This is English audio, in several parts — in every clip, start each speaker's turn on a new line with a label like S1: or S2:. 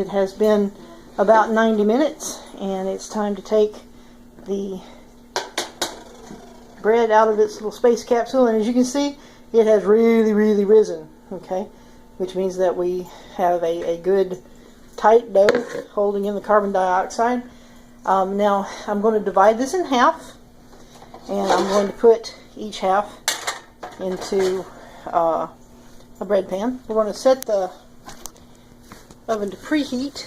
S1: It has been about 90 minutes, and it's time to take the bread out of its little space capsule. And as you can see, it has really, really risen, okay? Which means that we have a good tight dough holding in the carbon dioxide. Now I'm going to divide this in half, and I'm going to put each half into a bread pan. We're going to set the oven to preheat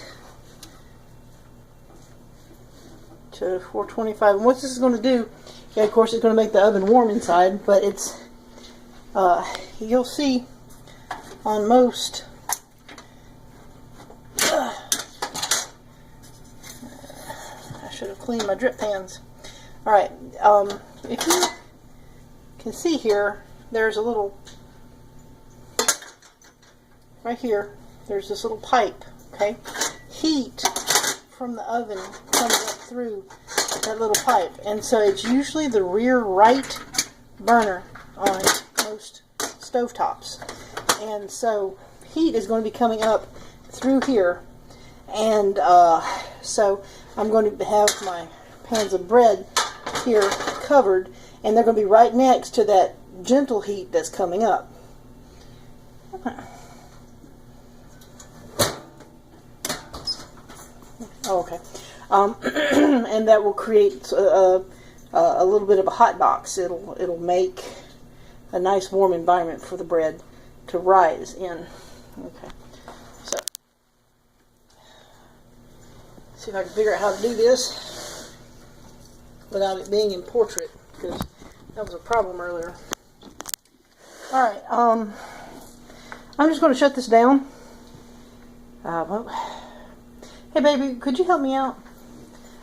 S1: to 425. And what this is going to do, yeah, of course, it's going to make the oven warm inside, but it's you'll see on most I should have cleaned my drip pans. Alright, if you can see here, there's a little, right here, there's this little pipe, okay? Heat from the oven comes up through that little pipe, and so it's usually the rear right burner on most stovetops, and so heat is going to be coming up through here, and so I'm going to have my pans of bread here covered, and they're going to be right next to that gentle heat that's coming up. Oh, okay. And that will create a little bit of a hot box. It'll make a nice warm environment for the bread to rise in. Okay. So, see if I can figure out how to do this without it being in portrait, because that was a problem earlier. Alright, I'm just going to shut this down. Hey baby, could you help me out?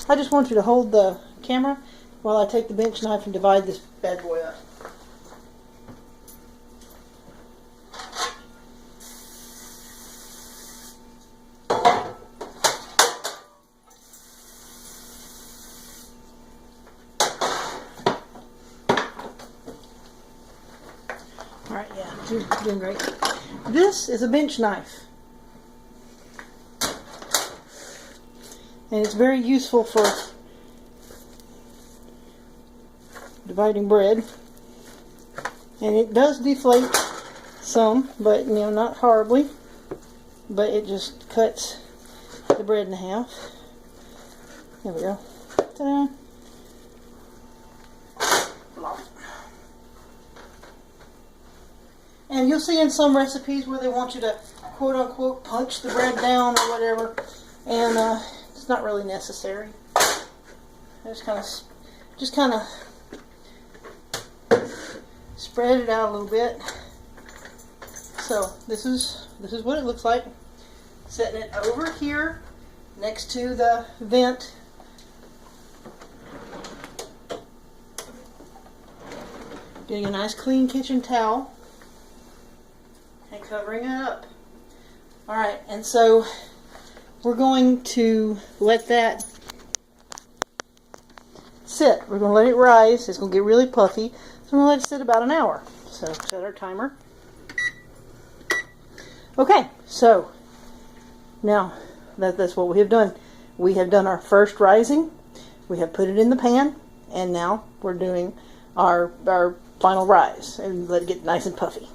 S1: I just want you to hold the camera while I take the bench knife and divide this bad boy up. Alright, yeah, you're doing great. This is a bench knife. And it's very useful for dividing bread. And it does deflate some, but you know, not horribly. But it just cuts the bread in half. There we go. Ta-da. And you'll see in some recipes where they want you to quote unquote punch the bread down or whatever, and it's not really necessary. Just kind of spread it out a little bit. So this is what it looks like. Setting it over here next to the vent. Getting a nice clean kitchen towel and covering it up. Alright, and so we're going to let that sit. We're going to let it rise. It's going to get really puffy. So we're going to let it sit about an hour. So set our timer. Okay, so now that's what we have done. We have done our first rising. We have put it in the pan, and now we're doing our final rise and let it get nice and puffy.